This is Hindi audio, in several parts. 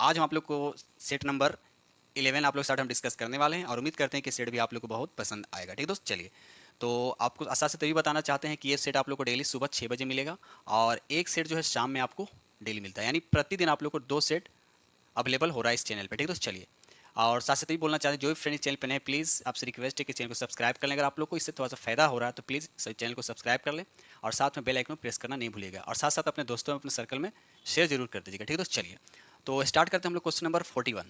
आज हम आप लोग को सेट नंबर 11 आप लोग साथ हम डिस्कस करने वाले हैं और उम्मीद करते हैं कि सेट भी आप लोग को बहुत पसंद आएगा। ठीक दोस्त, चलिए तो आपको आशा से तभी बताना चाहते हैं कि ये सेट आप लोग को डेली सुबह 6 बजे मिलेगा और एक सेट जो है शाम में आपको डेली मिलता है, यानी प्रतिदिन आप लोग को 2 सेट अवेलेबल हो रहा है इस चैनल पे। ठीक दोस्त, चलिए और साथ साथ ये बोलना चाहते हैं जो भी फ्रेंड चैनल पे नए, प्लीज़ आपसे रिक्वेस्ट है कि चैनल को सब्सक्राइब कर लें। अगर आप लोग को इससे थोड़ा सा फायदा हो रहा है तो प्लीज़ चैनल को सब्सक्राइब कर लें और साथ में बेल आइकन प्रेस करना नहीं भूलिएगा और साथ साथ अपने दोस्तों में, अपने सर्कल में शेयर जरूर कर दीजिएगा। ठीक दोस्त, चलिए तो स्टार्ट करते हैं हम लोग क्वेश्चन नंबर 41।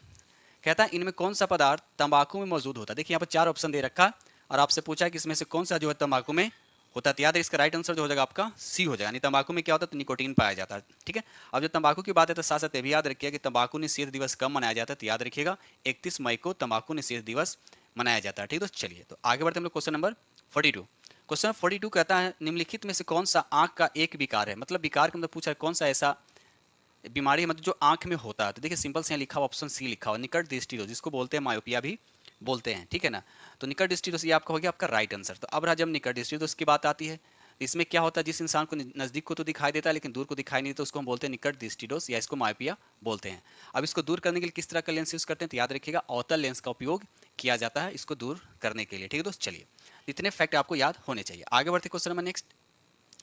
कहता है इनमें कौन सा पदार्थ तंबाकू में मौजूद होता है। देखिए यहाँ पर 4 ऑप्शन दे रखा है और आपसे पूछा है कि इसमें से कौन सा जो है तंबाकू में होता है। तो याद है इसका राइट आंसर जो हो जाएगा आपका सी हो जाएगा, यानी तंबाकू में क्या होता है तो निकोटीन पाया जाता है। ठीक है, अब जब तंबाकू की बात है तो साथ साथ ये भी याद रखिएगा कि तंबाकू निषेध दिवस कब मनाया जाता है। तो याद रखिएगा 31 मई को तंबाकू निषेध दिवस मनाया जाता है। ठीक है, तो चलिए तो आगे बढ़ते हैं हम लोग क्वेश्चन नंबर 42। क्वेश्चन नंबर 42 कहता है निम्नलिखित में से कौन सा आंख का एक विकार है। मतलब विकार का मतलब पूछा है कौन सा ऐसा बीमारी है मतलब जो आंख में होता है। तो देखिए सिंपल से यहाँ लिखा हुआ ऑप्शन सी लिखा हुआ निकट दृष्टि दोष, जिसको बोलते हैं मायोपिया भी बोलते हैं। ठीक है ना, तो निकट दृष्टि दोष ये आपका हो गया आपका राइट आंसर। तो अब जब निकट दृष्टि दोष की बात आती है इसमें क्या होता है, जिस इंसान को नजदीक को तो दिखाई देता है लेकिन दूर को दिखाई नहीं, तो उसको हम बोलते हैं निकट दृष्टि दोष या इसको मायोपिया बोलते हैं। अब इसको दूर करने के लिए किस तरह का लेंस यूज करते हैं, तो याद रखिएगा अवतल लेंस का उपयोग किया जाता है इसको दूर करने के लिए। ठीक है दोस्त, चलिए इतने फैक्ट आपको याद होने चाहिए। आगे बढ़ते क्वेश्चन नंबर नेक्स्ट।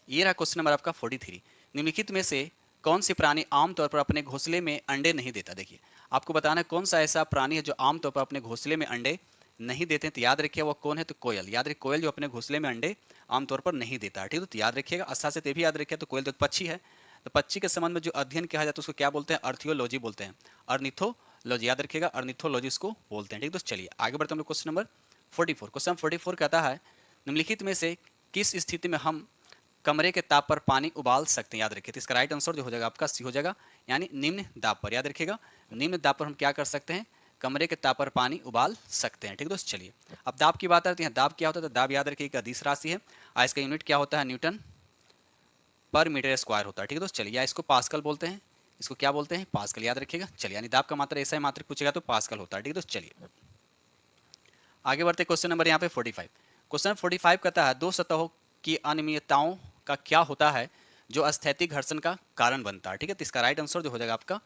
ये रहा क्वेश्चन नंबर आपका 43। निम्नलिखित में से कौन सी प्राणी आमतौर पर अपने घोंसले में अंडे नहीं देता। देखिए आपको बताना है कौन सा ऐसा प्राणी है जो आमतौर पर अपने घोंसले में अंडे नहीं देते हैं। तो याद रखिए वो कौन है, तो कोयल। याद रखिए कोयल जो अपने घोंसले में अंडे आमतौर पर नहीं देता है। ठीक है, तो याद रखिएगा। अच्छा से भी याद रखिए, तो कोयल तो पक्षी है, तो पक्षी के संबंध में जो अध्ययन किया जाता है उसको क्या बोलते हैं, अर्थियोलॉजी बोलते हैं, अर्निथोलॉजी। याद रखिएगा अर्निथोलॉजी इसको बोलते हैं। ठीक है, तो चलिए आगे बढ़ते हैं हम लोग क्वेश्चन नंबर 44। क्वेश्चन 44 कहता है निम्नलिखित में से किस स्थिति में हम कमरे के ताप पर पानी उबाल सकते हैं। याद रखिए तो इसका राइट आंसर जो हो जाएगा आपका सी हो जाएगा, यानी निम्न दाब पर। याद रखिएगा निम्न दाब पर हम क्या कर सकते हैं, कमरे के ताप पर पानी उबाल सकते हैं। ठीक है दोस्त, चलिए अब दाब की बात आती है। दाब क्या होता है, तो दाब याद रखिए एक अदिश राशि है और इसका यूनिट क्या होता है, न्यूटन पर मीटर स्क्वायर होता है। ठीक है दोस्त, चलिए या इसको पास्कल बोलते हैं, इसको क्या बोलते हैं, पास्कल। याद रखिएगा, चलिए यानी दाब का मात्रा ऐसा ही मात्रा पूछेगा तो पास्कल होता है। ठीक है दोस्त, चलिए आगे बढ़ते क्वेश्चन नंबर यहाँ पे 45। क्वेश्चन 45 कहता है दो सतहों की अनियमितताओं का क्या होता है जो अस्थैतिक घर्षण का कारण बनता है। ठीक है, तो इसका राइट आंसर जो हो जाएगा आपका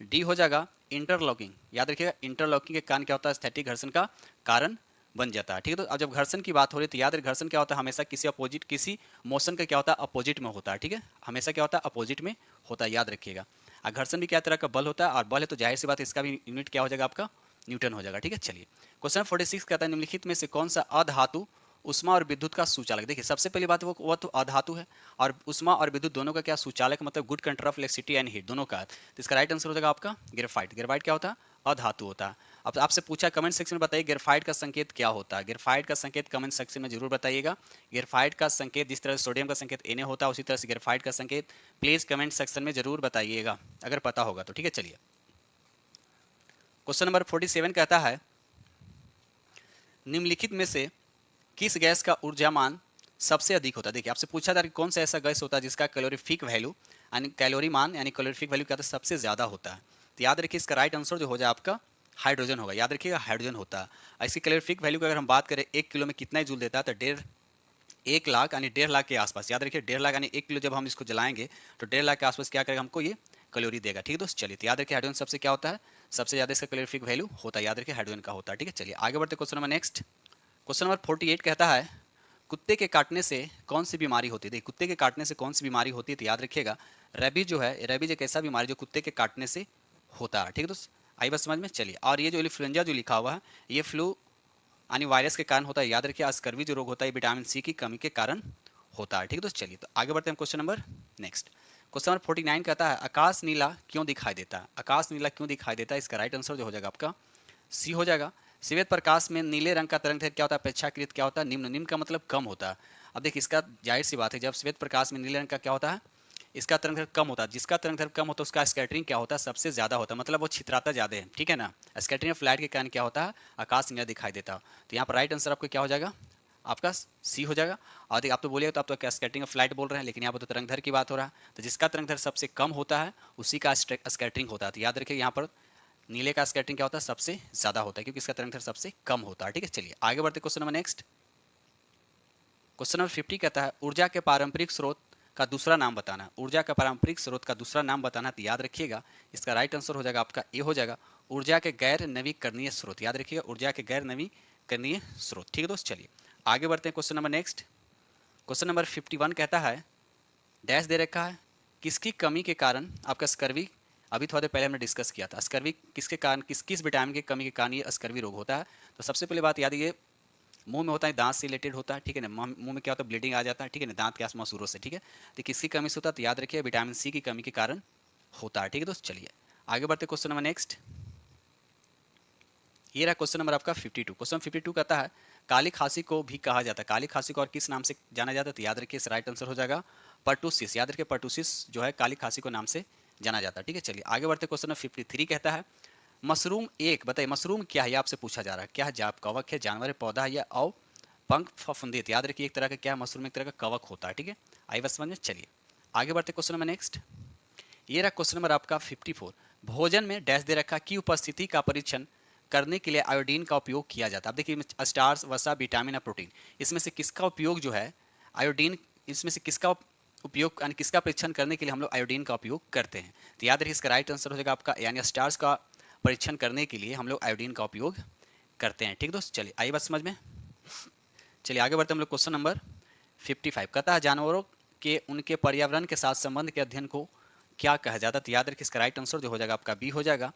डी हो जाएगा, इंटरलॉकिंग। याद रखिएगा इंटरलॉकिंग के कारण क्या होता है, अस्थैतिक घर्षण का कारण बन जाता है। ठीक है, तो अब जब घर्षण की बात हो रही है तो याद रखिए घर्षण क्या होता है, हमेशा किसी अपोजिट, किसी मोशन का क्या होता है, अपोजिट में होता है। ठीक है, हमेशा क्या होता है, अपोजिट में होता है। याद रखिएगा घर्षण भी क्या तरह का बल होता है, और बल है तो जाहिर सी बात है इसका भी यूनिट क्या हो जाएगा आपका न्यूटन हो जाएगा। ठीक है, चलिए क्वेश्चन 46 कहता है निम्नलिखित में से कौन सा अधातु उष्मा और विद्युत का सुचालक। देखिए सबसे पहली बात वो तो अधातु है और उष्मा और विद्युत दोनों का क्या सुचालक, मतलब good conductor of electricity and heat दोनों का। तो इसका राइट आंसर हो जाएगा आपका ग्रेफाइट। ग्रेफाइट क्या होता है, अधातु होता है। अब आपसे पूछा कमेंट सेक्शन में बताइए ग्रेफाइट का संकेत क्या होता है। ग्रेफाइट का संकेत कमेंट सेक्शन में जरूर बताइएगा। ग्रेफाइट का संकेत जिस तरह से सोडियम का संकेत Na होता है उसी तरह से ग्रेफाइट का संकेत प्लीज कमेंट सेक्शन में जरूर बताइएगा अगर पता होगा तो। ठीक है, चलिए क्वेश्चन नंबर 47 कहता है निम्नलिखित में से किस गैस का ऊर्जामान सबसे अधिक होता है। देखिए आपसे पूछा था कि कौन सा ऐसा गैस होता है जिसका कैलोरीफिक वैल्यू यानी कैलोरी मान यानी कैलोरीफिक वैल्यू क्या होता है, सबसे ज्यादा होता है। तो याद रखिए इसका राइट आंसर जो हो जाए आपका हाइड्रोजन होगा। याद रखिएगा हाइड्रोजन होता है। इसकी कैलोरीफिक वैल्यू की अगर हम बात करें 1 किलो में कितना जूल देता है, तो 1 लाख यानी 1.5 लाख के आसपास। याद रखिए 1.5 लाख यानी 1 किलो जब हम इसको जलाएंगे तो 1.5 लाख के आसपास क्या करेगा, हमको ये कैलोरी देगा। ठीक है दोस्त, चलिए तो याद रखिए हाइड्रोजन सबसे क्या होता है, सबसे ज्यादा इसका कैलोरीफिक वैल्यू होता है। याद रखिए हाइड्रोजन का होता है। ठीक है, चलिए आगे बढ़ते question number next. Question number 48 कहता है कुत्ते के काटने से कौन सी बीमारी होती है। देखिए कुत्ते के काटने से कौन सी बीमारी होती है, तो याद रखिएगा रेबीज जो है, रेबीज एक ऐसा बीमारी जो कुत्ते के काटने से होता है। ठीक है दोस्त, आई बस समझ में, चलिए और ये जो इन्फ्लुएंजा जो लिखा हुआ है ये फ्लू यानी वायरस के कारण होता है। याद रखिए स्कर्वी जो रोग होता है विटामिन सी की कमी के कारण होता है। ठीक है दोस्त, चलिए तो आगे बढ़ते हैं question number next. Question number 49 कहता है आकाश नीला क्यों दिखाई देता है। आकाश नीला क्यों दिखाई देता है, इसका राइट आंसर जो हो जाएगा आपका सी हो जाएगा। श्वेत प्रकाश में नीले रंग का तरंग क्या होता है, अपेक्षाकृत क्या होता है, निम्न। निम्न का मतलब कम होता है। अब देखिए इसका जाहिर सी बात है जब श्वेत प्रकाश में नीले रंग का क्या होता है, इसका तरंग दैर्घ्य कम होता है। जिसका तरंग दैर्घ्य कम होता है उसका स्कैटरिंग क्या होता है, सबसे ज्यादा होता है, मतलब वो छितराता ज्यादा है। ठीक है ना, स्कैटरिंग ऑफ लाइट के कारण क्या होता है, आकाश नीला दिखाई देता है। तो यहाँ पर राइट आंसर आपको क्या हो जाएगा, आपका सी हो जाएगा। और देखिए आप तो बोलिएगा तो आप तो क्या स्कैटरिंग ऑफ लाइट बोल रहे हैं, लेकिन यहाँ पर तो तरंग दैर्घ्य की बात हो रहा है। तो जिसका तरंग दैर्घ्य सबसे कम होता है उसी का स्कैटरिंग होता है। तो याद रखिए यहाँ पर नीले का स्कैटरिंग क्या होता है, सबसे ज्यादा होता है क्योंकि इसका तरंग दैर्घ्य सबसे कम होता है। ठीक है, चलिए आगे बढ़ते question number next. Question number 50 कहता है ऊर्जा के पारंपरिक स्रोत का दूसरा नाम बताना, ऊर्जा का पारंपरिक स्रोत का दूसरा नाम बताना। तो याद रखिएगा इसका राइट आंसर हो जाएगा आपका ए हो जाएगा, ऊर्जा के गैर नवीकरणीय स्रोत। याद रखिएगा ऊर्जा के गैर नवीकरणीय स्रोत। ठीक है दोस्त, चलिए आगे बढ़ते हैं question number next. Question number 51 कहता है डैश दे रखा है, किसकी कमी के कारण आपका स्कर्वी, अभी थोड़ी देर पहले हमने डिस्कस किया था, स्कर्वी किसके कारण, किस विटामिन की कमी के कारण ये स्कर्वी रोग होता है। तो सबसे पहले बात याद, ये मुंह में होता है, दांत से रिलेटेड होता है, ठीक है ना, मुंह में क्या होता है, ब्लीडिंग आ जाता है, ठीक है ना, दांत के आस मसूरों से, ठीक है। तो किसकी कमी से होता है, तो याद रखिए विटामिन सी की कमी के कारण होता है। ठीक है दोस्त, चलिए आगे बढ़ते क्वेश्चन नंबर नेक्स्ट। ये रहा क्वेश्चन नंबर आपका 52। क्वेश्चन 52 कहता है काली खांसी को भी कहा जाता है, काली खांसी को और किस नाम से जाना जाता है, तो याद रखिए इस राइट आंसर हो जाएगा पर्टूसिस। याद रखिए पर्टूसिस जो है काली खांसी को नाम से जाना जाता है। ठीक है, चलिए आगे बढ़ते क्वेश्चन नंबर 53 कहता है मशरूम एक, बताइए मशरूम क्या है, आपसे पूछा जा रहा है, क्या है, जाप कवक है, जानवर है, पौधा है, या औ पंख फफूंदित। याद रखिए एक तरह का क्या है, मशरूम एक तरह का कवक होता है। ठीक है, आई बस समझ में। चलिए आगे बढ़ते क्वेश्चन नंबर नेक्स्ट। ये रहा क्वेश्चन नंबर आपका 54। भोजन में डैश दे रखा की उपस्थिति का परीक्षण करने के लिए आयोडीन का उपयोग किया जाता है। अब देखिए स्टार्च, वसा, विटामिन और प्रोटीन, इसमें से किसका उपयोग जो है आयोडीन, इसमें से किसका उपयोग यानी किसका परीक्षण करने के लिए हम लोग आयोडीन का उपयोग करते हैं। तो याद रखिए इसका राइट आंसर हो जाएगा आपका, यानी स्टार्च का परीक्षण करने के लिए हम लोग आयोडीन का उपयोग करते हैं। ठीक दोस्त, चलिए आई बात समझ में। चलिए आगे बढ़ते हम लोग क्वेश्चन नंबर 55 कहता है जानवरों के उनके पर्यावरण के साथ संबंध के अध्ययन को क्या कहा जाता है। तो याद रखिए इसका राइट आंसर जो हो जाएगा आपका बी हो जाएगा।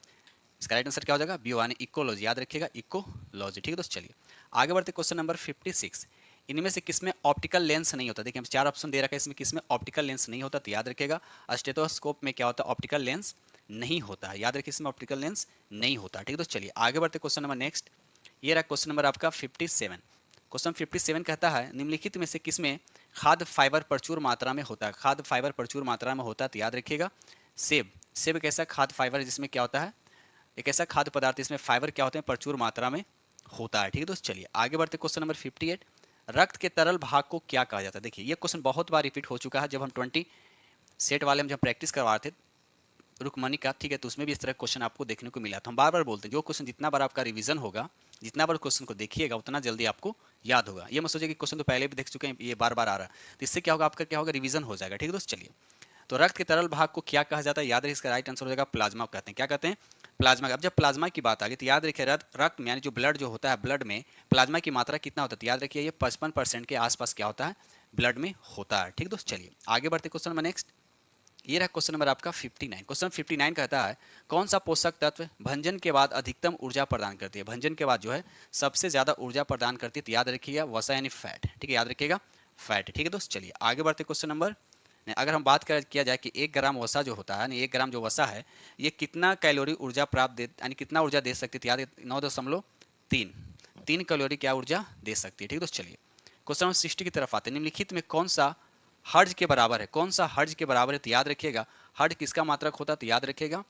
इसका राइट आंसर क्या हो जाएगा, बी यानी इकोलॉजी। याद रखिएगा इकोलॉजी। ठीक है दोस्त, चलिए आगे बढ़ते क्वेश्चन नंबर 56। इनमें से किसमें ऑप्टिकल लेंस नहीं होता। देखिए हम 4 ऑप्शन दे रखा है, इसमें किसमें ऑप्टिकल लेंस नहीं होता। तो याद रखिएगा स्टेथोस्कोप में क्या होता है, ऑप्टिकल लेंस नहीं होता है। याद रखिए इसमें ऑप्टिकल लेंस नहीं होता। ठीक है दोस्त, चलिए आगे बढ़ते क्वेश्चन नंबर नेक्स्ट। ये रहा क्वेश्चन नंबर आपका 57। क्वेश्चन 57 कहता है निम्नलिखित में से किसमें खाद्य फाइबर प्रचुर मात्रा में होता है, खाद्य फाइबर प्रचुर मात्रा में होता है। तो याद रखिएगा सेब। सेब एक ऐसा खाद्य फाइबर है जिसमें क्या होता है, एक ऐसा खाद्य पदार्थ इसमें फाइबर क्या होते हैं, प्रचुर मात्रा में होता है। ठीक है दोस्त, चलिए आगे बढ़ते क्वेश्चन नंबर 58। रक्त के तरल भाग को क्या कहा जाता है। देखिए ये क्वेश्चन बहुत बार रिपीट हो चुका है, जब हम 20 सेट वाले में जब प्रैक्टिस करवा रहे थे रुकमनी का, ठीक है, तो उसमें भी इस तरह क्वेश्चन आपको देखने को मिला। तो हम बार बार बोलते हैं जो क्वेश्चन जितना बार आपका रिवीजन होगा, जितना बार क्वेश्चन को देखिएगा उतना जल्दी आपको याद होगा। ये मत सोचिए कि क्वेश्चन तो पहले भी देख चुके हैं, ये बार बार आ रहा है, तो इससे क्या होगा, आपका क्या होगा, रिवीजन हो जाएगा। ठीक है दोस्त, चलिए तो रक्त के तरल भाग को क्या कहा जाता है। याद रखिए इसका राइट आंसर हो जाएगा प्लाज्मा कहते हैं। क्या कहते हैं, प्लाज्मा। अब जब प्लाज्मा की बात आ गई तो याद रखिए रक्त में यानी जो ब्लड जो होता है, ब्लड में प्लाज्मा की मात्रा कितना होता है। तो याद रखिए ये 55% के आसपास क्या होता है, ब्लड में होता है। ठीक दोस्त, चलिए आगे बढ़ते क्वेश्चन नंबर नेक्स्ट। ये रहा क्वेश्चन नंबर आपका 59। क्वेश्चन 59 कहता है कौन सा पोषक तत्व भंजन के बाद अधिकतम ऊर्जा प्रदान करती है, भंजन के बाद जो है सबसे ज्यादा ऊर्जा प्रदान करती है। तो याद रखिएगा वसा यानी फैट। ठीक है, याद रखिएगा फैट। ठीक है दोस्त, चलिए आगे बढ़ते क्वेश्चन नंबर। अगर हम बात किया जाए कि 1 ग्राम वसा जो होता है, 1 ग्राम जो वसा है ये कितना कैलोरी ऊर्जा प्राप्त दे, यानी कितना ऊर्जा दे सकती है। याद 9.3 कैलोरी क्या ऊर्जा दे सकती है। ठीक है दोस्त, चलिए क्वेश्चन नंबर 60 की तरफ आते हैं। निम्नलिखित में कौन सा हर्ज के बराबर है, कौन सा हर्ज के बराबर है। तो याद रखिएगा हर्ज किसका मात्रक होता है। तो याद रखिएगा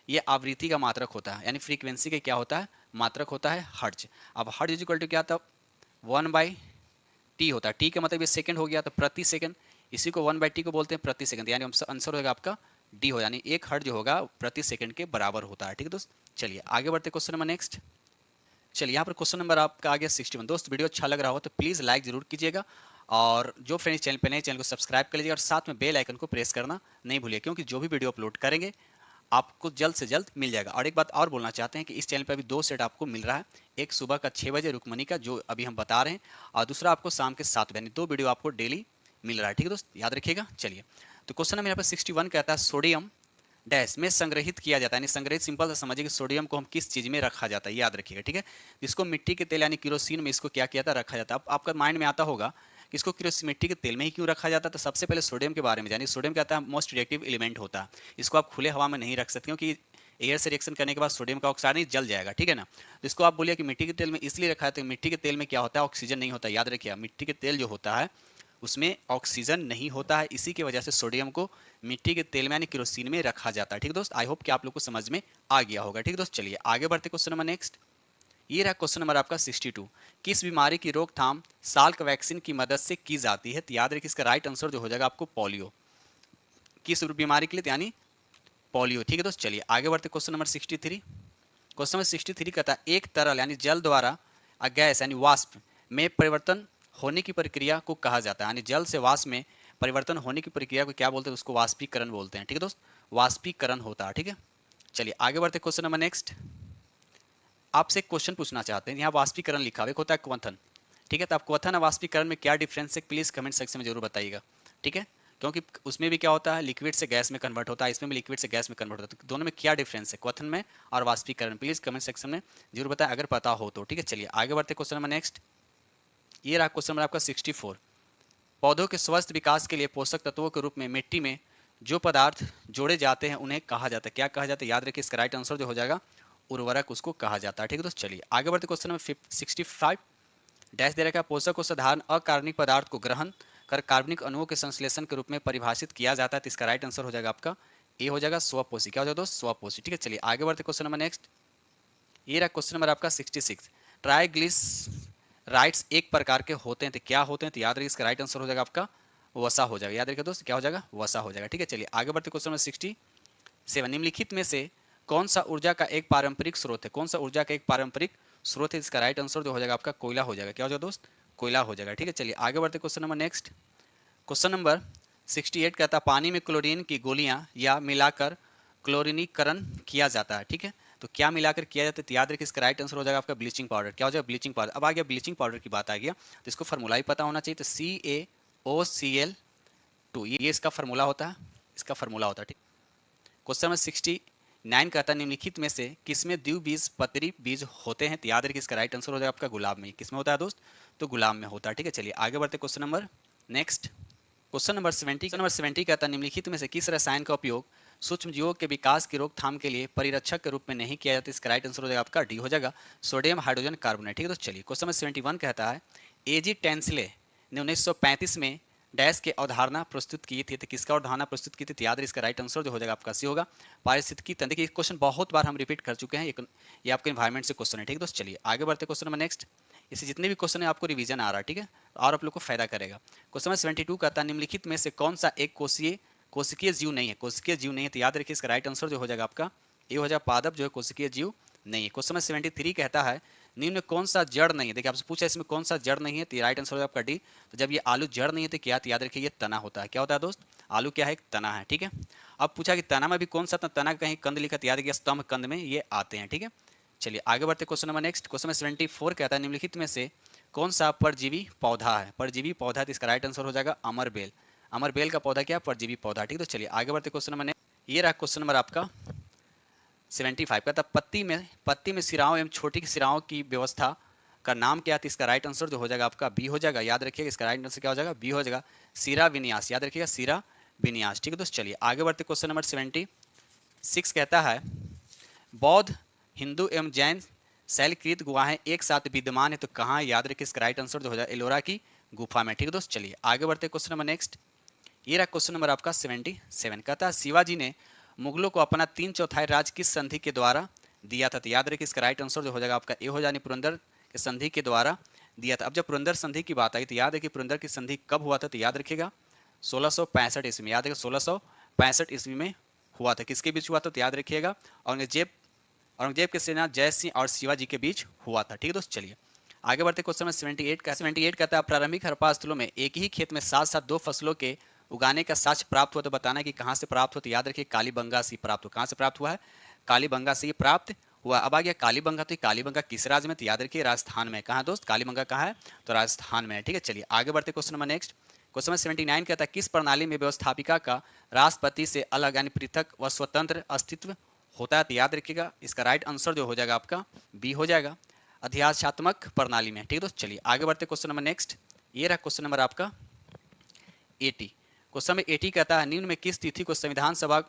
ये आवृत्ति का मात्रक होता है, यानी फ्रीक्वेंसी का क्या होता है, मात्रक होता है हर्ज। अब हर्ज इज इक्वल टू क्या था, 1/t होता है। टी का मतलब ये सेकंड हो गया, तो प्रति सेकंड, इसी को 1/t को बोलते हैं प्रति सेकंड, यानी आंसर होगा आपका डी हो, यानी 1 हर्ज जो होगा प्रति सेकंड के बराबर होता है। ठीक है दोस्त, चलिए आगे बढ़ते क्वेश्चन नंबर नेक्स्ट। चलिए यहाँ पर क्वेश्चन नंबर आपका आ गया 61। दोस्त वीडियो अच्छा लग रहा हो तो प्लीज़ लाइक जरूर कीजिएगा, और जो फ्रेंड्स चैनल पे नए चैनल को सब्सक्राइब कर लीजिएगा, और साथ में बेल आइकन को प्रेस करना नहीं भूलिए, क्योंकि जो भी वीडियो अपलोड करेंगे आपको जल्द से जल्द मिल जाएगा। और एक बात और बोलना चाहते हैं कि इस चैनल पर अभी 2 सेट आपको मिल रहा है, एक सुबह का 6 बजे रुकमनी का जो अभी हम बता रहे हैं, और दूसरा आपको शाम के 7 बजे, 2 वीडियो आपको डेली मिल रहा है। ठीक है दोस्त, याद रखिएगा। चलिए तो क्वेश्चन नंबर यहाँ पर 61 कहता है सोडियम डैश में संग्रहित किया जाता है, यानी संग्रहित सिंपल से समझिए कि सोडियम को हम किस चीज़ में रखा जाता है, याद रखिएगा। ठीक है, इसको मिट्टी के तेल यानी केरोसिन में इसको क्या किया था, रखा जाता है। अब आपका माइंड में आता होगा कि इसको मिट्टी के तेल में ही क्यों रखा जाता है। तो सबसे पहले सोडियम के बारे में जानिए। सोडियम क्या होता है, मोस्ट रिएक्टिव एलिमेंट होता है, इसको आप खुले हवा में नहीं रख सकते, क्योंकि एयर से रिएक्शन करने के बाद सोडियम का ऑक्साइड नहीं जल जाएगा। ठीक है ना, तो इसको आप बोलिए कि मिट्टी के तेल में इसलिए रखा है, तो मिट्टी के तेल में क्या होता है, ऑक्सीजन नहीं होता। याद रखिए मिट्टी के तेल जो होता है उसमें ऑक्सीजन नहीं होता है, इसी की वजह से सोडियम को मिट्टी के तेल में यानी केरोसिन में रखा जाता है। ठीक दोस्त, आई होप कि आप लोग को समझ में आ गया होगा। ठीक दोस्त, चलिए आगे बढ़ते क्वेश्चन नंबर नेक्स्ट। ये रहा क्वेश्चन नंबर आपका 62। किस बीमारी की रोकथाम साल्क वैक्सीन की मदद से की जाती है। तो याद रखिए इसका राइट आंसर जो हो जाएगा आपको पोलियो। किस बीमारी के लिए, यानी पोलियो। ठीक है दोस्त, चलिए आगे बढ़ते क्वेश्चन नंबर 63। क्वेश्चन नंबर 63 कहता है एक तरल यानी जल द्वारा गैस यानी वाष्प में परिवर्तन होने की प्रक्रिया को कहा जाता है, यानी जल से वाष्प में परिवर्तन होने की प्रक्रिया को क्या बोलते हैं, उसको वाष्पीकरण बोलते हैं। ठीक है दोस्त, वाष्पीकरण होता है। ठीक है, चलिए आगे बढ़ते क्वेश्चन नंबर नेक्स्ट। आपसे एक क्वेश्चन पूछना चाहते हैं, यहाँ वाष्पीकरण लिखा हुआ है, एक होता है क्वथन। ठीक है, तो आप क्वथन और वाष्पीकरण में क्या डिफरेंस है प्लीज कमेंट सेक्शन में जरूर बताइएगा। ठीक है, क्योंकि उसमें भी क्या होता है, लिक्विड से गैस में कन्वर्ट होता है, इसमें भी लिक्विड से गैस में कन्वर्ट होता है, तो दोनों में क्या डिफरेंस है क्वथन में और वाष्पीकरण, प्लीज कमेंट सेक्शन में जरूर बताएं अगर पता हो तो। ठीक है, चलिए आगे बढ़ते क्वेश्चन नंबर नेक्स्ट। ये रहा क्वेश्चन नंबर आपका 64। पौधों के स्वस्थ विकास के लिए पोषक तत्वों के रूप में मिट्टी में जो पदार्थ जोड़े जाते हैं उन्हें कहा जाता है, क्या कहा जाता है, याद रखिए इसका राइट आंसर जो हो जाएगा उर्वरक, उसको कहा जाता है। ठीक है दोस्त, चलिए आगे बढ़ते क्वेश्चन नंबर 65। डैश दे रखा है, पोषक को साधारण अकार्बनिक पदार्थ को ग्रहण कर कार्बनिक अणुओं के संश्लेषण के रूप में परिभाषित किया जाता है, तो इसका राइट आंसर हो जाएगा आपका ए हो जाएगा स्वपोषी। क्या हो जाएगा दोस्त, स्वपोषी। ठीक है, चलिए आगे बढ़ते क्वेश्चन नंबर नेक्स्ट। ये रहा क्वेश्चन नंबर आपका 66। ट्राइग्लिस राइट्स एक प्रकार के होते हैं, तो क्या होते हैं, तो याद रखिए इसका राइट आंसर हो जाएगा आपका वसा हो जाएगा। याद रखिए दोस्त, क्या हो जाएगा, वसा हो जाएगा। ठीक है, चलिए आगे बढ़ते क्वेश्चन नंबर 67। निम्नलिखित में से कौन सा ऊर्जा का एक पारंपरिक स्रोत है, कौन सा ऊर्जा का एक पारंपरिक स्रोत है, इसका राइट आंसर जो हो जाएगा आपका कोयला हो जाएगा। क्या हो जाएगा दोस्त, कोयला हो जाएगा। ठीक है, चलिए आगे बढ़ते question number next. Question number 68 कहता है पानी में क्लोरीन की गोलियां या मिलाकर क्लोरीनीकरण किया जाता है। ठीक है, तो क्या मिलाकर किया जाता है, तो याद रखिए इसका राइट आंसर हो जाएगा आपका ब्लीचिंग पाउडर। क्या हो जाएगा, ब्लीचिंग पाउडर। अब आ गया ब्लीचिंग पाउडर की बात आ गया, तो इसको फार्मूला ही पता होना चाहिए, तो CaOCl2 ये इसका फार्मूला होता है, इसका फार्मूला होता है। ठीक, क्वेश्चन नंबर 69 कहता है निम्नलिखित में से किसमें द्विबीजपत्री बीज होते हैं, तो याद रखिए इसका राइट आंसर हो जाएगा आपका गुलाब में। किसमें होता है दोस्त, तो गुलाब में होता है। ठीक है, चलिए आगे बढ़ते question number next. Question number 70 कहता है निम्नलिखित में से किस रसायन का उपयोग सूक्ष्म जीवों के विकास की रोकथाम के लिए परिरक्षक के रूप में नहीं किया जाता, इसका राइट आंसर हो जाएगा आपका डी हो जाएगा सोडियम हाइड्रोजन कार्बोनेट। ठीक है, तो चलिए क्वेश्चन नंबर 71 कहता है एजी टेंसले ने 1935 में डैश के अवधारणा प्रस्तुत की थी, तो किसका अवधारणा प्रस्तुत की थी, तो याद इसका राइट आंसर जो हो जाएगा आपका सी होगा पारिस्थितिकी तंत्र। देखिए क्वेश्चन बहुत बार हम रिपीट कर चुके हैं, ये आपके इन्वायरमेंट से क्वेश्चन है। ठीक है दोस्त, चलिए आगे बढ़ते क्वेश्चन नंबर नेक्स्ट। इससे जितने भी क्वेश्चन है आपको रिवीजन आ रहा है, ठीक है, और आप लोग को फायदा करेगा। क्वेश्चन नंबर 72 कहता है निम्नलिखित में से कौन सा एक कोशिकीय जीव नहीं है, कोशिकीय जीव नहीं है, तो याद रखिए इसका राइट आंसर जो हो जाएगा आपका ये हो जाएगा पादप जो है कोशिकीय जीव नहीं है। क्वेश्चन नंबर 73 कहता है निम्न में कौन सा जड़ नहीं है, देखिए आपसे पूछा इसमें कौन सा जड़ नहीं है, तो राइट आंसर हो जाएगा आपका डी। तो जब ये आलू जड़ नहीं है तो क्या, तो याद रखिए ये तना होता है। क्या होता है दोस्त, आलू क्या है, एक तना है। ठीक है, अब पूछा कि तना में भी कौन सा, तना कहीं कंद लिखा, तो याद रखिए स्तंभ कंद में ये आते हैं। ठीक है, चलिए आगे बढ़ते question number next. Question number 74 कहता है निम्नलिखित में से कौन सा परजीवी पौधा है, परजीवी पौधा है, तो इसका राइट आंसर हो जाएगा अमरबेल। अमरबेल का पौधा क्या, परजीवी पौधा। ठीक है, तो चलिए आगे बढ़ते क्वेश्चन नंबर नेक्स्ट। ये रहा क्वेश्चन नंबर आपका 75 कहता है पत्ती में सिराओं एवं छोटी सिराओं की व्यवस्था का नाम क्या है, तो इसका राइट आंसर जो हो जाएगा आपका बी हो जाएगा। याद रखिएगा इसका राइट आंसर क्या हो जाएगा, बी हो जाएगा सिरा विन्यास। याद रखिएगा सिरा विन्यास। ठीक है दोस्त, चलिए आगे बढ़ते क्वेश्चन नंबर 76 कहता है बौद्ध, हिंदू एवं जैन शैलकृत गुहाएं एक साथ विद्यमान है, तो कहाँ, याद रखिए इसका राइट आंसर जो हो जाएगा एलोरा की गुफा में। ठीक है दोस्त, चलिए आगे बढ़ते क्वेश्चन नंबर नेक्स्ट। ये रहा क्वेश्चन नंबर आपका 77 कहता है शिवाजी ने मुगलों को अपना 3/4 राज्य किस संधि के द्वारा दिया था, तो याद रखिए इसका राइट आंसर जो हो जाएगा आपका ए हो जाए पुरंदर के संधि के द्वारा दिया था। अब जब पुरंदर संधि की बात आई तो याद रखिए पुरंदर की संधि कब हुआ था, तो याद रखिएगा 1665 ईस्वी में। याद रखिए 1665 ईस्वी में हुआ था। किसके बीच हुआ था, तो याद रखिएगा औरंगजेब के सेना जय सिंह और शिवाजी के बीच हुआ था। ठीक है दोस्त, चलिए आगे बढ़ते क्वेश्चन में 78 कहता है प्रारंभिक हड़प्पा स्थलों में एक ही खेत में साथ साथ 2 फसलों के उगाने का साक्ष्य प्राप्त हुआ, तो बताना कि कहाँ से प्राप्त हुआ, तो याद रखिए कालीबंगा से प्राप्त हुआ। कहाँ से प्राप्त हुआ है, कालीबंगा से प्राप्त हुआ। अब आ गया कालीबंगा, तो कालीबंगा किस राज्य में, तो याद रखिए राजस्थान में। कहाँ दोस्त, कालीबंगा कहाँ है, तो राजस्थान में है। ठीक है, चलिए आगे बढ़ते question number next. Question number 79 कहता है किस प्रणाली में व्यवस्थापिका का राष्ट्रपति से अलग यानी पृथक व स्वतंत्र अस्तित्व होता है, तो याद रखिएगा इसका राइट आंसर जो हो जाएगा आपका बी हो जाएगा अध्यादेशात्मक प्रणाली में। ठीक है दोस्त, चलिए आगे बढ़ते क्वेश्चन नंबर नेक्स्ट। ये रहा क्वेश्चन नंबर आपका 80। क्वेश्चन नंबर 80 कहता है निम्न में किस तिथि को संविधान सभा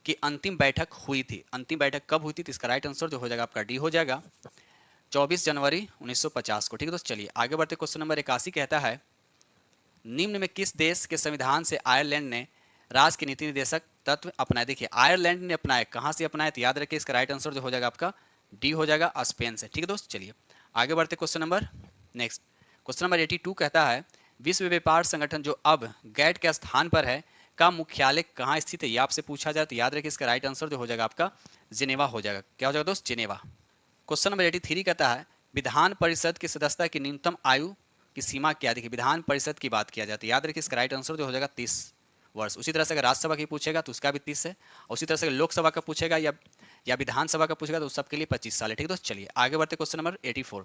की अंतिम बैठक हुई थी, अंतिम बैठक कब हुई थी, तो इसका राइट आंसर जो हो जाएगा आपका डी हो जाएगा 24 जनवरी 1950 को। ठीक है दोस्त, चलिए आगे बढ़ते क्वेश्चन नंबर 81 कहता है निम्न में किस देश के संविधान से आयरलैंड ने राष्ट्र के नीति निर्देशक तत्व अपनाए। देखिए आयरलैंड ने अपनाए, कहाँ से अपनाए, तो याद रखिए इसका राइट आंसर जो हो जाएगा आपका डी हो जाएगा स्पेन से। ठीक है दोस्त, चलिए आगे बढ़ते question number next. Question number 82 कहता है विश्व व्यापार संगठन जो अब गैट के स्थान पर है का मुख्यालय कहाँ स्थित है, ये आपसे पूछा जाए, तो याद रखिए इसका राइट आंसर जो हो जाएगा आपका जिनेवा हो जाएगा। क्या हो जाएगा दोस्त, जिनेवा। क्वेश्चन नंबर 83 कहता है विधान परिषद की सदस्यता की न्यूनतम आयु की सीमा क्या है? देखिए विधान परिषद की बात किया जाती है, याद रखिए इसका राइट आंसर जो हो जाएगा 30 वर्ष। उसी तरह से अगर राज्यसभा की पूछेगा तो उसका भी 30 है, और उसी तरह से लोकसभा का पूछेगा या विधानसभा का पूछेगा तो उस सबके लिए 25 साल है। ठीक है दोस्त, चलिए आगे बढ़ते क्वेश्चन नंबर 84।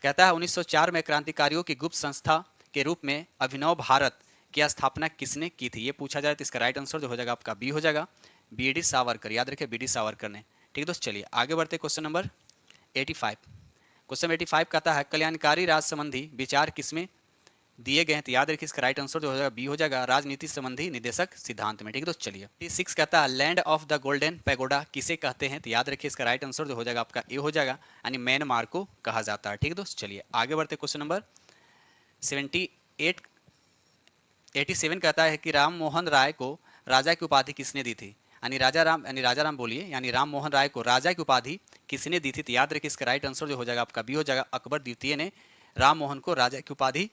कहता है 1904 में क्रांतिकारियों की गुप्त संस्था के रूप में अभिनव भारत की स्थापना किसने की थी? ये पूछा जाए तो इसका राइट आंसर जो हो जाएगा आपका बी हो जाएगा, बी डी सावरकर। याद रखिए बी डी सावरकर ने। ठीक है दोस्त, चलिए आगे बढ़ते क्वेश्चन नंबर 85। क्वेश्चन 85 कहता है कल्याणकारी राज संबंधी विचार किसमें दिए गए हैं? तो याद रखिए इसका राइट आंसर जो हो जाएगा बी हो जाएगा, राजनीति संबंधी निर्देशक सिद्धांत में। ठीक है दोस्त, चलिए 86 कहता है land of the golden pagoda किसे कहते हैं? तो याद रखिए इसका राइट आंसर जो हो जाएगा आपका ए हो जाएगा, यानी म्यांमार को कहा जाता है। ठीक है दोस्त, चलिए आगे बढ़ते क्वेश्चन नंबर 87 कहता है कि राम मोहन राय को राजा की उपाधि किसने दी थी? यानी राजा राम बोलिए, यानी राम मोहन राय को राजा की उपाधि किसने दी थी? तो याद रखिए इसका राइट आंसर जो हो जाएगा आपका बी हो जाएगा, अकबर द्वितीय ने राम मोहन को राजा की उपाधि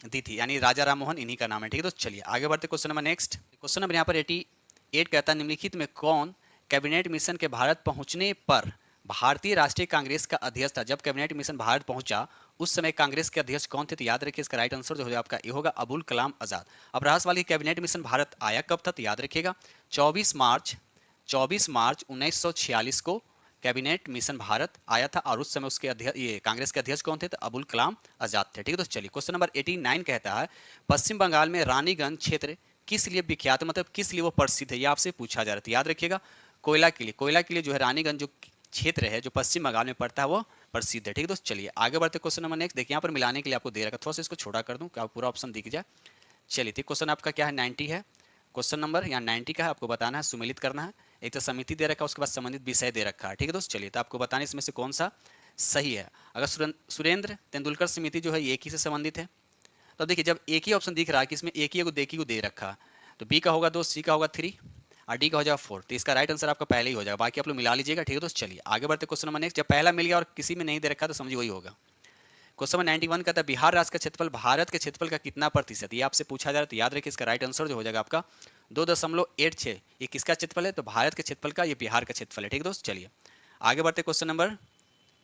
दी थी, यानी राजा राम मोहन इन्हीं का नाम है। ठीक है, तो चलिए आगे बढ़ते question number next. Question number यहाँ पर 88 कहता है निम्नलिखित में कौन कैबिनेट मिशन के भारत पहुंचने पर भारतीय राष्ट्रीय कांग्रेस का अध्यक्ष था? जब कैबिनेट मिशन भारत पहुंचा उस समय कांग्रेस के अध्यक्ष कौन थे? तो याद रखिए इसका राइट आंसर जो हो जाएगा आपका ये होगा, अबुल कलाम आजाद। अब रहा सवाल कैबिनेट मिशन भारत आया कब था? तो याद रखिएगा 24 मार्च 1946 को कैबिनेट मिशन भारत आया था, और उस समय उसके अध्यक्ष ये कांग्रेस के अध्यक्ष कौन थे? तो अबुल कलाम आजाद थे। ठीक है, तो चलिए क्वेश्चन नंबर 89 कहता है पश्चिम बंगाल में रानीगंज क्षेत्र किस लिए विख्यात, मतलब किस लिए वो प्रसिद्ध है? ये आपसे पूछा जा रहा था। याद रखिएगा कोयला के लिए, कोयला के लिए जो है रानीगंज जो क्षेत्र है जो पश्चिम बंगाल में पड़ता है वो प्रसिद्ध है। ठीक है दोस्त, चलिए आगे बढ़ते क्वेश्चन नंबर नेक्स्ट। देखिए यहाँ पर मिलाने के लिए आपको दे रखा, थोड़ा सा इसको छोटा कर दूं कि आपको पूरा ऑप्शन दिख जाए। चलिए ठीक, क्वेश्चन आपका क्या है 90 है, क्वेश्चन नंबर यहाँ 90 का है, आपको बताना है, सुमेलित करना है। एक तो समिति दे रखा है, उसके बाद संबंधित विषय दे रखा है। ठीक है दोस्त, चलिए तो आपको बताने इसमें से कौन सा सही है। अगर सुरेंद्र तेंदुलकर समिति जो है एक ही से संबंधित है, तो देखिए जब एक ही ऑप्शन दिख रहा है कि इसमें एक ही को दे रखा है, तो बी का होगा 2, सी का होगा 3 और डी का हो जाएगा 4। तो इसका राइट आंसर आपका पहले ही हो जाएगा, बाकी आप लोग मिला लीजिएगा। ठीक है दोस्त, चलिए आगे बढ़ते क्वेश्चन नंबर नेक्स्ट। जब पहला मिल गया और किसी में नहीं दे रखा तो समझिए वही होगा। क्वेश्चन नंबर 91 कहता है बिहार राज्य का क्षेत्रफल भारत के क्षेत्रफल का कितना प्रतिशत? ये आपसे पूछा जा रहा है, तो याद रखिए इसका राइट आंसर जो हो जाएगा आपका 2.86। ये किसका क्षेत्रफल है? तो भारत के क्षेत्रफल का, ये बिहार का क्षेत्रफल है। ठीक है दोस्त, चलिए आगे बढ़ते question number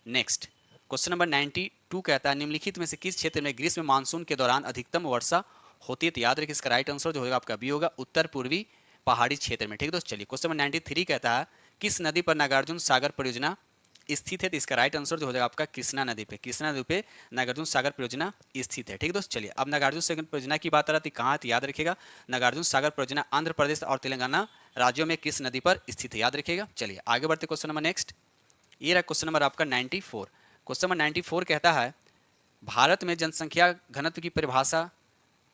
next. Question number 92 कहता है निम्नलिखित में से किस क्षेत्र में ग्रीष्म मानसून के दौरान अधिकतम वर्षा होती है? तो याद रखिए इसका राइट आंसर जो होगा आपका बी होगा, उत्तर पूर्वी पहाड़ी क्षेत्र में। ठीक है दोस्त, चलिए क्वेश्चन नंबर 93 कहता है किस नदी पर नागार्जुन सागर परियोजना स्थित है? तो इसका राइट आंसर जो हो जाएगा आपका कृष्णा नदी पे, कृष्णा नदी पे नागार्जुन सागर परियोजना स्थित है। ठीक है दोस्त, चलिए अब नागार्जुन सागर परियोजना की बात आ रही थी, कहाँ थी? याद रखिएगा नागार्जुन सागर परियोजना आंध्र प्रदेश और तेलंगाना राज्यों में किस नदी पर स्थित है? याद रखिएगा। चलिए आगे बढ़ते क्वेश्चन नंबर नेक्स्ट। ये रहा क्वेश्चन नंबर आपका 94। क्वेश्चन नंबर 94 कहता है भारत में जनसंख्या घनत्व की परिभाषा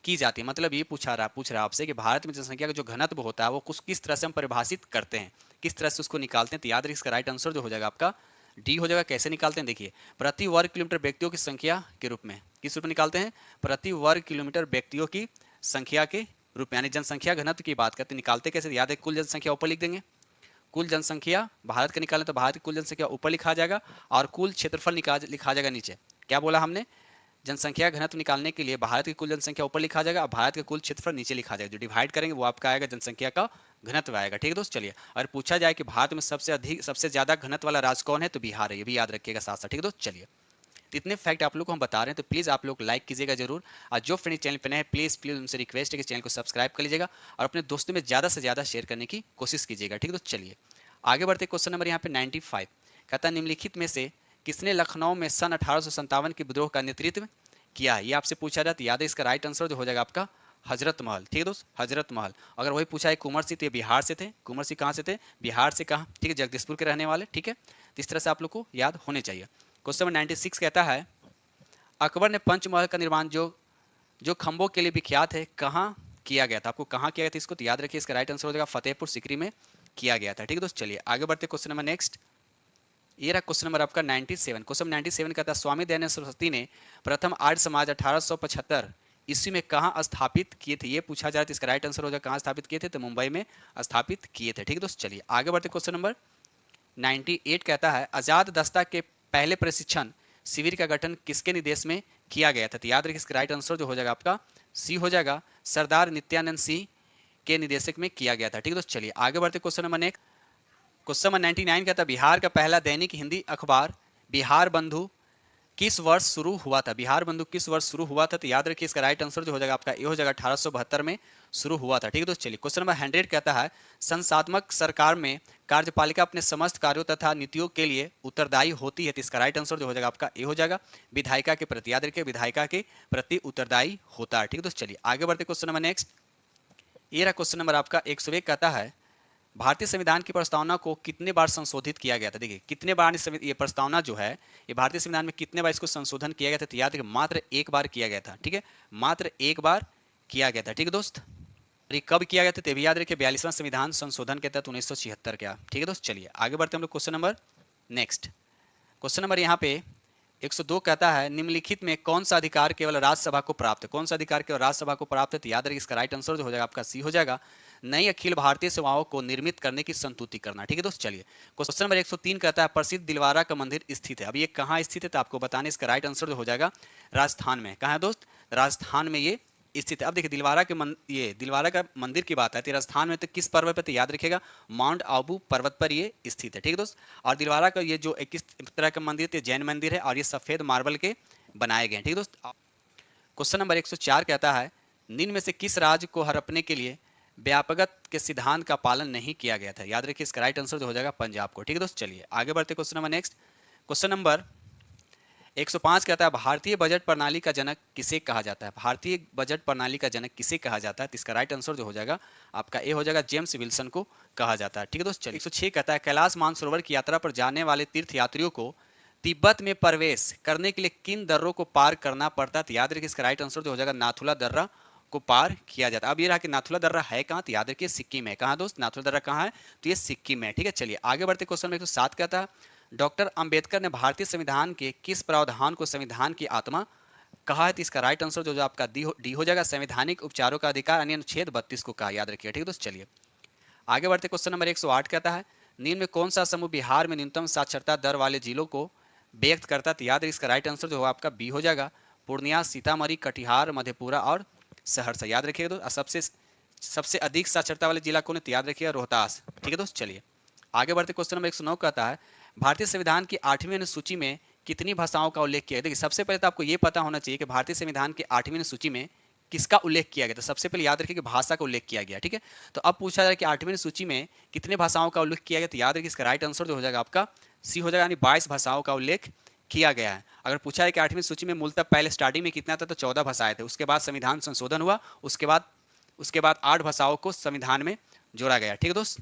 की जाती है, मतलब ये पूछ रहा है आपसे कि भारत में जनसंख्या का जो घनत्व होता है वो किस तरह से हम परिभाषित करते हैं, किस तरह से उसको निकालते हैं? तो याद रखिए इसका राइट आंसर जो हो जाएगा आपका डी हो जाएगा। कैसे निकालते हैं? देखिए प्रति वर्ग किलोमीटर व्यक्तियों की संख्या के रूप में, किस रूप में निकालते हैं? प्रति वर्ग किलोमीटर व्यक्तियों की संख्या के रूप में, यानी जनसंख्या घनत्व की बात करते हैं। निकालते कैसे? याद है कुल जनसंख्या ऊपर लिख देंगे, कुल जनसंख्या भारत का निकालें तो भारत की कुल जनसंख्या ऊपर लिखा जाएगा और कुल क्षेत्रफल लिखा जाएगा नीचे। क्या बोला हमने? जनसंख्या घनत्व निकालने के लिए भारत की कुल जनसंख्या ऊपर लिखा जाएगा और भारत के कुल क्षेत्रफल नीचे लिखा जाएगा। जो डिवाइड करेंगे वो आपका आएगा जनसंख्या का घनत्व आएगा। ठीक है दोस्त, चलिए अगर पूछा जाए कि भारत में सबसे ज्यादा घनत्व वाला राज्य कौन है, तो बिहार है, ये भी याद रखिएगा साथ साथ। ठीक है दोस्त, चलिए तो इतने फैक्ट आप लोग को हम बता रहे हैं, तो प्लीज़ आप लोग लाइक कीजिएगा जरूर, और जो फ्रेंड चैनल पर नए हैं प्लीज़ उनसे रिक्वेस्ट है कि चैनल को सब्सक्राइब कर लीजिएगा और अपने दोस्तों में ज़्यादा से ज़्यादा शेयर करने की कोशिश कीजिएगा। ठीक है दोस्त, चलिए आगे बढ़ते क्वेश्चन नंबर यहाँ पे 95 कहता है निम्नलिखित में से किसने लखनऊ में सन 1857 के विद्रोह का नेतृत्व किया है? ये आपसे पूछा जाता है, याद है इसका राइट आंसर जो हो जाएगा आपका हजरत महल। ठीक है दोस्त, हजरत महल। अगर वही पूछा है कुंवर सिंह, तो ये बिहार से थे। कुंवर सिंह कहाँ से थे? बिहार से। कहाँ? ठीक है, जगदीशपुर के रहने वाले। ठीक है, तो इस तरह से आप लोग को याद होने चाहिए। क्वेश्चन नंबर 96 कहता है अकबर ने पंचमहल का निर्माण जो खंभों के लिए विख्यात है कहाँ किया गया था? आपको कहाँ किया गया था इसको? तो याद रखिए इसका राइट आंसर हो जाएगा फतेहपुर सीकरी में किया गया था। ठीक है दोस्त, चलिए आगे बढ़ते क्वेश्चन नंबर नेक्स्ट। ये रहा क्वेश्चन नंबर आपका 97। क्वेश्चन 97 कहता है स्वामी दयानंद सरस्वती ने प्रथम आर्य समाज 1875 ईस्वी में कहाँ स्थापित किए थे? ये पूछा जाए तो इसका राइट आंसर हो जाएगा कहाँ स्थापित किए थे? तो मुंबई में स्थापित किए थे। ठीक है दोस्त, चलिए आगे बढ़ते क्वेश्चन नंबर 98 कहता है आजाद दस्ता के पहले प्रशिक्षण शिविर का गठन किसके निर्देश में किया गया था? तो याद रखिए इसका राइट आंसर जो हो जाएगा आपका सी हो जाएगा, सरदार नित्यानंद सिंह के निर्देशक में किया गया था। ठीक है दोस्त, चलिए आगे बढ़ते question number next. Question number 99 कहता है बिहार का पहला दैनिक हिंदी अखबार बिहार बंधु किस वर्ष शुरू हुआ था, बिहार बंधु किस वर्ष शुरू हुआ था? तो याद रखिए इसका राइट आंसर जो हो जाएगा आपका ये हो जाएगा 1872 में शुरू हुआ था। ठीक है दोस्त, चलिए क्वेश्चन नंबर 100 कहता है संस्थात्मक सरकार में कार्यपालिका अपने समस्त कार्यों तथा नीतियों के लिए उत्तरदायी होती है। तो इसका राइट आंसर जो हो जाएगा आपका ये हो जाएगा विधायिका के प्रति। याद रखिए विधायिका के प्रति उत्तरदायी होता है। ठीक है दोस्त, चलिए आगे बढ़ते क्वेश्चन नंबर नेक्स्ट। ये रहा क्वेश्चन नंबर आपका 101 कहता है भारतीय संविधान की प्रस्तावना को कितने बार संशोधित किया गया था? देखिए कितने बार ये प्रस्तावना जो है ये भारतीय संविधान में कितने बार इसको संशोधन किया गया था? तो याद रखिए मात्र एक बार किया गया था। ठीक है, मात्र एक बार किया गया था। ठीक है दोस्त, ये कब किया गया था? तो भी याद रखिए 42वां संविधान संशोधन के तहत 1976 का। ठीक है दोस्त, चलिए आगे बढ़ते हैं हम लोग question number next. Question number यहाँ पे 102 कहता है निम्नलिखित में कौन सा अधिकार केवल राज्यसभा को प्राप्त है? कौन सा अधिकार केवल राज्यसभा को प्राप्त है? तो याद रखिए इसका राइट आंसर जो हो जाएगा आपका सी हो जाएगा नई अखिल भारतीय सेवाओं को निर्मित करने की संतुति करना। ठीक है दोस्त, चलिए क्वेश्चन नंबर 103 कहता है प्रसिद्ध दिलवारा का मंदिर स्थित है। अब ये कहाँ स्थित है? तो आपको बताने इसका राइट आंसर जो हो जाएगा राजस्थान में। कहाँ है दोस्त? राजस्थान में ये स्थित है। अब देखिए दिलवारा के ये दिलवारा का मंदिर की बात है तो राजस्थान में तो किस पर्वत पर? तो याद रखिएगा माउंट आबू पर्वत पर ये स्थित है। ठीक है दोस्त, और दिलवारा का ये जो किस तरह का मंदिर है? जैन मंदिर है और ये सफेद मार्बल के बनाए गए हैं। ठीक है दोस्त, क्वेश्चन नंबर 104 कहता है निम्न में से किस राज्य को हड़पने के लिए व्यापकत के सिद्धांत का पालन नहीं किया गया था? याद रखिए इसका राइट आंसर जो हो जाएगा पंजाब को। ठीक है दोस्त, चलिए आगे बढ़ते question number next. Question number 105 कहता है भारतीय बजट प्रणाली का जनक किसे कहा जाता है? भारतीय बजट प्रणाली का जनक किसे कहा जाता है? तो इसका राइट आंसर जो हो जाएगा आपका ए हो जाएगा जेम्स विल्सन को कहा जाता है। ठीक है दोस्त, चलिए 106 कहता है कैलाश मानसरोवर की यात्रा पर जाने वाले तीर्थ यात्रियों को तिब्बत में प्रवेश करने के लिए किन दर्रों को पार करना पड़ता है? तो याद रखिए इसका राइट आंसर जो हो जाएगा नाथुला दर्रा को पार किया जाता है। अब ये रहा कि नाथुला दर्रा है कहाँ? तो याद रखिए सिक्किम है। कहाँ दोस्त? नाथुला दर्रा कहाँ है? तो ये सिक्किम है। ठीक है, चलिए आगे बढ़ते क्वेश्चन में 107 कहता है डॉक्टर अंबेडकर ने भारतीय संविधान के किस प्रावधान को संविधान की आत्मा कहा है? तो इसका राइट आंसर जो आपका डी हो जाएगा संवैधानिक उपचारों का अधिकार यानी अनुच्छेद 32 को कहा। याद रखिए। ठीक है दोस्त, चलिए आगे बढ़ते क्वेश्चन नंबर 108 कहता है निम्न में कौन सा समूह बिहार में न्यूनतम साक्षरता दर वाले जिलों को व्यक्त करता है? तो याद रखिए इसका राइट आंसर जो होगा आपका बी हो जाएगा पूर्णिया, सीतामढ़ी, कटिहार, मधेपुरा और सहरसा। याद रखिएगा दोस्त, सबसे अधिक साक्षरता वाले जिला कौन है? तो याद रखिएगा रोहतास। ठीक है दोस्त, चलिए आगे बढ़ते क्वेश्चन नंबर 109 कहता है भारतीय संविधान की 8वीं अनुसूची में कितनी भाषाओं का उल्लेख किया गया? देखिए सबसे पहले तो आपको ये पता होना चाहिए कि भारतीय संविधान की 8वीं अनुसूची में किसका उल्लेख किया गया? तो सबसे पहले याद रखिए कि भाषा का उल्लेख किया गया। ठीक है, तो अब पूछा जाए कि 8वीं सूची में कितने भाषाओं का उल्लेख किया गया? तो याद रखिए इसका राइट आंसर जो हो जाएगा आपका सी हो जाएगा यानी 22 भाषाओं का उल्लेख किया गया है। अगर पूछा है कि 8वीं सूची में मूलतः पहले स्टार्टिंग में कितना था? तो 14 भाषाएं थे। उसके बाद संविधान संशोधन हुआ, उसके बाद 8 भाषाओं को संविधान में जोड़ा गया। ठीक है दोस्त,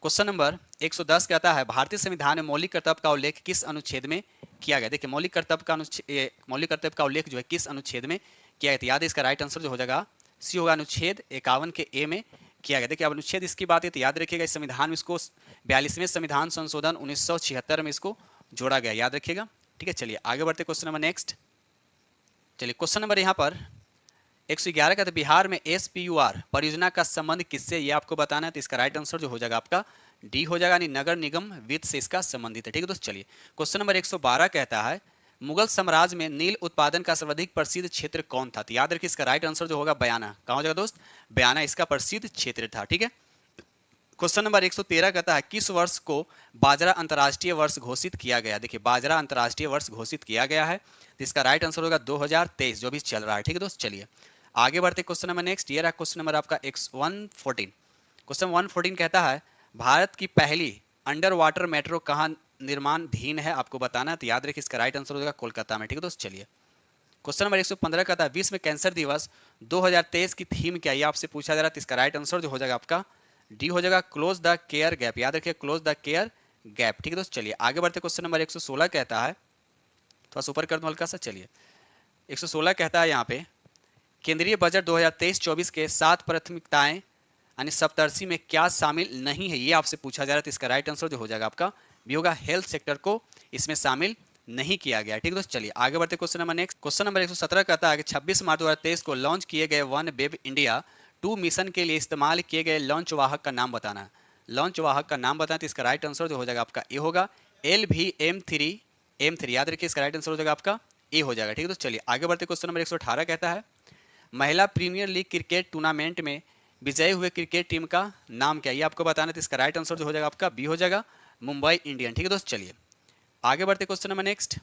क्वेश्चन नंबर 110 कहता है भारतीय संविधान में मौलिक कर्तव्य का उल्लेख किस अनुच्छेद में किया गया? देखिए मौलिक कर्तव्य का उल्लेख जो है किस अनुच्छेद में किया गया? याद है इसका राइट आंसर जो हो जाएगा सी होगा अनुच्छेद 51 के ए में किया गया। देखिए अब अनुच्छेद इसकी बात है तो याद रखिएगा इस संविधान में इसको 42वें संविधान संशोधन 1976 में इसको जोड़ा गया। याद रखिएगा। ठीक है, चलिए आगे बढ़ते क्वेश्चन नंबर नेक्स्ट। चलिए क्वेश्चन नंबर यहाँ पर 111 का, तो बिहार में SPUR परियोजना का संबंध किससे ये आपको बताना है? तो इसका राइट आंसर जो हो जाएगा आपका डी हो जाएगा यानी नगर निगम वित्त से इसका संबंधित है। ठीक है दोस्त, चलिए क्वेश्चन नंबर 112 कहता है मुगल साम्राज्य में नील उत्पादन का सर्वाधिक प्रसिद्ध क्षेत्र कौन था? तो याद रखिए इसका राइट आंसर जो होगा बयाना। कहाँ हो जाएगा दोस्त? बयाना इसका प्रसिद्ध क्षेत्र था। ठीक है, क्वेश्चन नंबर 113 कहता है किस वर्ष को बाजरा अंतर्राष्ट्रीय वर्ष घोषित किया गया? देखिए बाजरा अंतर्राष्ट्रीय वर्ष घोषित किया गया है तो इसका राइट आंसर होगा 2023 जो भी चल रहा है। ठीक है दोस्त, चलिए आगे बढ़ते क्वेश्चन नंबर नेक्स्ट। ये रहा क्वेश्चन नंबर आपका 114। क्वेश्चन 114 कहता है भारत की पहली अंडर वाटर मेट्रो कहाँ निर्माणाधीन है? आपको बताना है। तो याद रखिए इसका राइट आंसर होगा कोलकाता में। ठीक है दोस्त, चलिए क्वेश्चन नंबर 115 कहता है विश्व कैंसर दिवस 2023 की थीम क्या है? ये आपसे पूछा जा रहा है तो इसका राइट आंसर जो हो जाएगा आपका डी हो जाएगा क्लोज द केयर गैप। याद रखिए क्लोज द केयर गैप। ठीक है दोस्त, चलिए आगे बढ़ते क्वेश्चन नंबर 116 कहता है थोड़ा सा ऊपर कर दूं हल्का सा। चलिए 116 कहता है यहाँ पे केंद्रीय बजट 2023-24 के 7 प्राथमिकताएं यानी सप्तर्षि में क्या शामिल नहीं है? ये आपसे पूछा जा रहा है तो इसका राइट आंसर जो हो जाएगा आपका भी होगा हेल्थ सेक्टर को इसमें शामिल नहीं किया गया। ठीक है दोस्त, चलिए आगे बढ़ते question number next. Question number 117 कहता है कि 26 मार्च 2023 को लॉन्च किए गए वन वेब इंडिया 2 मिशन के लिए इस्तेमाल किए गए लॉन्च वाहक का नाम बताना है। लॉन्च वाहक का नाम बताएं तो इसका राइट आंसर जो हो जाएगा आपका ए होगा LVM3। याद रखिए इसका राइट आंसर हो जाएगा आपका ए हो जाएगा। ठीक है दोस्त, चलिए आगे बढ़ते क्वेश्चन नंबर 118 कहता है महिला प्रीमियर लीग क्रिकेट टूर्नामेंट में विजयी हुए क्रिकेट टीम का नाम क्या है? ये आपको बताना है तो इसका राइट आंसर जो हो जाएगा आपका बी हो जाएगा मुंबई इंडियन। ठीक है दोस्त, चलिए आगे बढ़ते क्वेश्चन नंबर नेक्स्ट।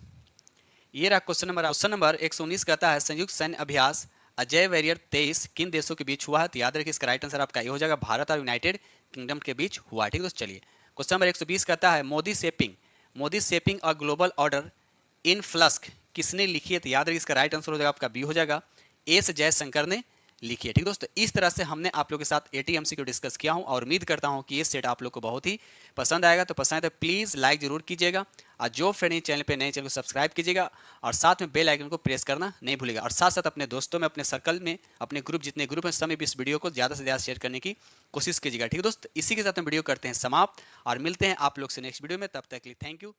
ये रहा क्वेश्चन नंबर 119 कहता है संयुक्त सैन्य अभ्यास अजय वॉरियर 23 किन देशों के बीच हुआ है? तो याद रखिए इसका राइट आंसर आपका ये हो जाएगा, भारत और यूनाइटेड किंगडम के बीच हुआ है। ठीक है दोस्तों, चलिए क्वेश्चन नंबर 120 कहता है Modi shaping a global order in flux किसने लिखी है? तो याद रखिए इसका राइट आंसर हो जाएगा आपका बी हो जाएगा, एस जयशंकर ने लिखी है। ठीक दोस्तों, इस तरह से हमने आप लोगों के साथ एटीएमसी को डिस्कस किया हूं और उम्मीद करता हूं कि ये सेट आप लोग को बहुत ही पसंद आएगा। तो पसंद है तो प्लीज़ लाइक जरूर कीजिएगा और जो फ्रेंड इस चैनल पे नए चैनल को सब्सक्राइब कीजिएगा और साथ में बेल आइकन को प्रेस करना नहीं भूलिएगा और साथ साथ अपने दोस्तों में, अपने सर्कल में, अपने ग्रुप जितने ग्रुप हैं सब भी इस वीडियो को ज़्यादा से ज़्यादा शेयर करने की कोशिश कीजिएगा। ठीक है दोस्त, इसी के साथ हम वीडियो करते हैं समाप्त और मिलते हैं आप लोग से नेक्स्ट वीडियो में। तब तक के लिए थैंक यू।